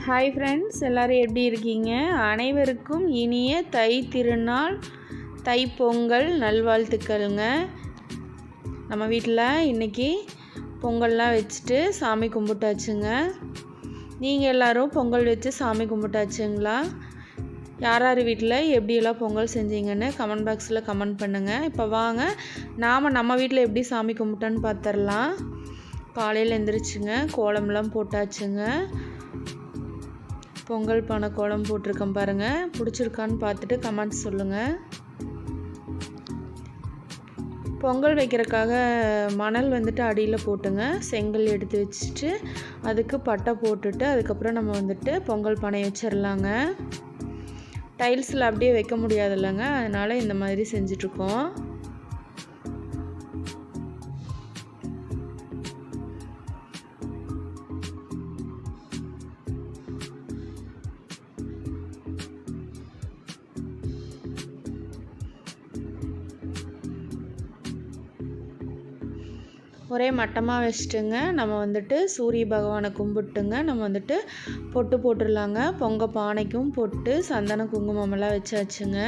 Hi friends, எல்லோரும் எப்படி இருக்கீங்க? அனைவருக்கும் இனிய தை திருநாள், தைப்பொங்கல் நல்வாழ்த்துக்கள்ங்க. நம்ம வீட்டில் இன்றைக்கி பொங்கல்லாம் வச்சுட்டு சாமி கும்பிட்டாச்சுங்க. நீங்கள் எல்லோரும் பொங்கல் வச்சு சாமி கும்பிட்டாச்சுங்களா? யார் யார் வீட்டில் எப்படியெல்லாம் பொங்கல் செஞ்சீங்கன்னு கமெண்ட் பாக்ஸில் கமெண்ட் பண்ணுங்கள். இப்போ வாங்க நம்ம வீட்டில் எப்படி சாமி கும்பிட்டோன்னு பார்த்துடலாம். காலையில் எழுந்திரிச்சுங்க, கோலம்லாம் போட்டாச்சுங்க. பொங்கல் பானை கோலம் போட்டிருக்கேன் பாருங்கள். பிடிச்சிருக்கான்னு பார்த்துட்டு கமெண்ட்ஸ் சொல்லுங்கள். பொங்கல் வைக்கிறதுக்காக மணல் அடியில் போட்டுங்க, செங்கல் எடுத்து வச்சுட்டு அதுக்கு பட்டை போட்டுட்டு அதுக்கப்புறம் நம்ம பொங்கல் பானை வச்சிடலாங்க. டைல்ஸில் அப்படியே வைக்க முடியாது இல்லைங்க, அதனால் இந்த மாதிரி செஞ்சிட்ருக்கோம். ஒரே மட்டமாக வச்சுட்டுங்க நம்ம சூரிய பகவானை கும்பிட்டுங்க நம்ம பொட்டு போட்டுடலாங்க. பொங்க பானைக்கும் பொட்டு, சந்தன குங்குமமெல்லாம் வச்சாச்சுங்க.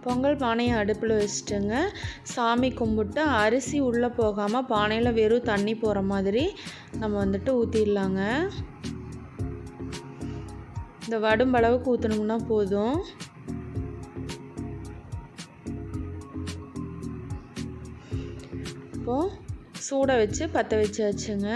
பொங்கல் பானையை அடுப்பில் வச்சுட்டுங்க சாமி கும்பிட்டு அரிசி உள்ளே போகாமல் பானையில் வெறும் தண்ணி போகிற மாதிரி நம்ம ஊற்றிடலாங்க. இந்த வடும்பளவுக்கு ஊற்றணும்னா போதும். இப்போது சூடை வச்சு பற்ற வச்சாச்சுங்க.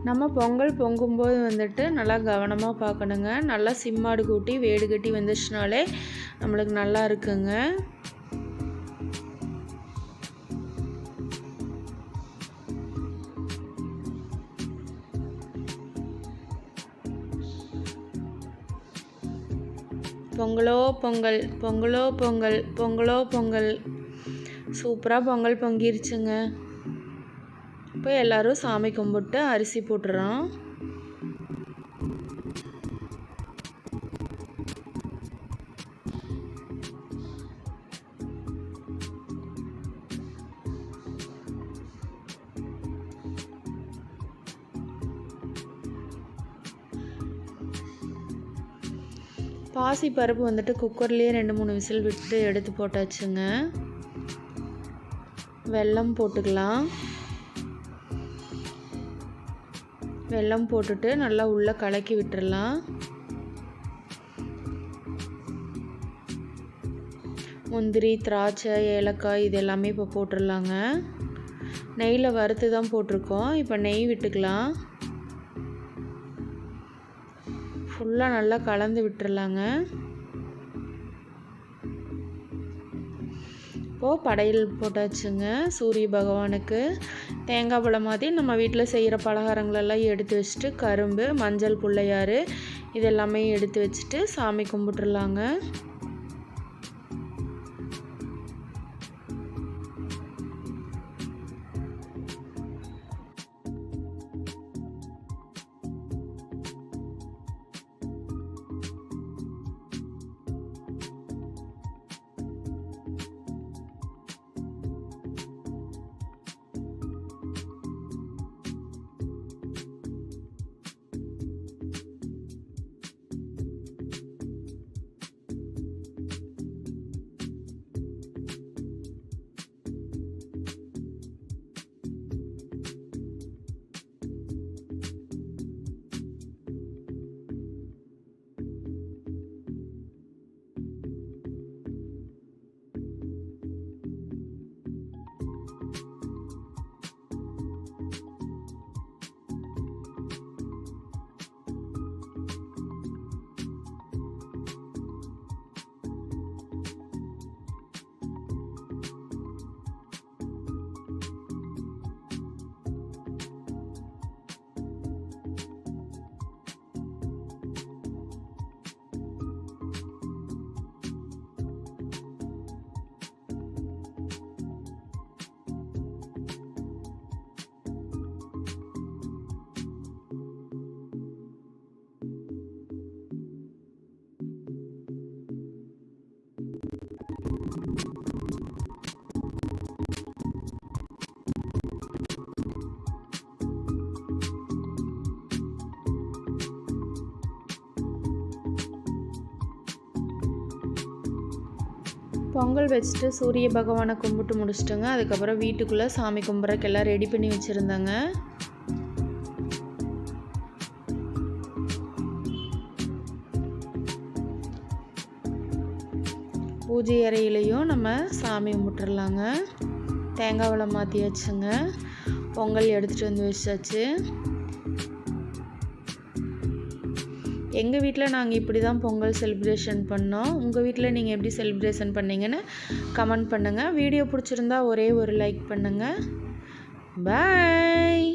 நம்ம பொங்கல் பொங்கும்போது நல்லா கவனமாக பார்க்கணுங்க. நல்லா சிம்மாடு கூட்டி வேடு கட்டி வந்துச்சுனாலே நம்மளுக்கு நல்லா இருக்குங்க. பொங்கலோ பொங்கல், பொங்கலோ பொங்கல், பொங்கலோ பொங்கல். சூப்பராக பொங்கல் பொங்கிருச்சுங்க. இப்போ எல்லோரும் சாமி கும்பிட்டு அரிசி போட்டுறோம். பாசி பருப்பு குக்கர்லேயே 2-3 விசில் விட்டு எடுத்து போட்டாச்சுங்க. வெல்லம் போட்டுக்கலாம். வெல்லம் போட்டுட்டு நல்லா உள்ளே கலக்கி விட்டுறலாம். முந்திரி, திராட்சை, ஏலக்காய் இது எல்லாமே இப்போ போட்டுடலாங்க. நெய்யில் வறுத்து தான் போட்டிருக்கோம். இப்போ நெய் விட்டுக்கலாம். ஃபுல்லாக நல்லா கலந்து விட்டுறலாங்க. இப்போது படையல் போட்டாச்சுங்க. சூரிய பகவானுக்கு தேங்காய் பழம் மாதிரி நம்ம வீட்டில் செய்கிற பலகாரங்களெல்லாம் எடுத்து வச்சுட்டு கரும்பு, மஞ்சள் பிள்ளையார் இதெல்லாமே எடுத்து வச்சுட்டு சாமி கும்பிட்டுருலாங்க. பொங்கல் வச்சுட்டு சூரிய பகவானை கும்பிட்டு முடிச்சிட்டோங்க. அதுக்கப்புறம் வீட்டுக்குள்ளே சாமி கும்பிட்றதுக்கெல்லாம் ரெடி பண்ணி வச்சுருந்தேங்க. பூஜை அறையிலையும் நம்ம சாமி கும்பிட்டுறலாங்க. தேங்காய் வளம் மாற்றியாச்சுங்க. பொங்கல் எடுத்துகிட்டு வந்து வச்சாச்சு. எங்கள் வீட்டில் நாங்கள் இப்படி தான் பொங்கல் செலிப்ரேஷன் பண்ணோம். உங்கள் வீட்டில் நீங்கள் எப்படி செலிப்ரேஷன் பண்ணீங்கன்னு கமெண்ட் பண்ணுங்கள். வீடியோ பிடிச்சிருந்தா ஒரே ஒரு லைக் பண்ணுங்கள். பாய்.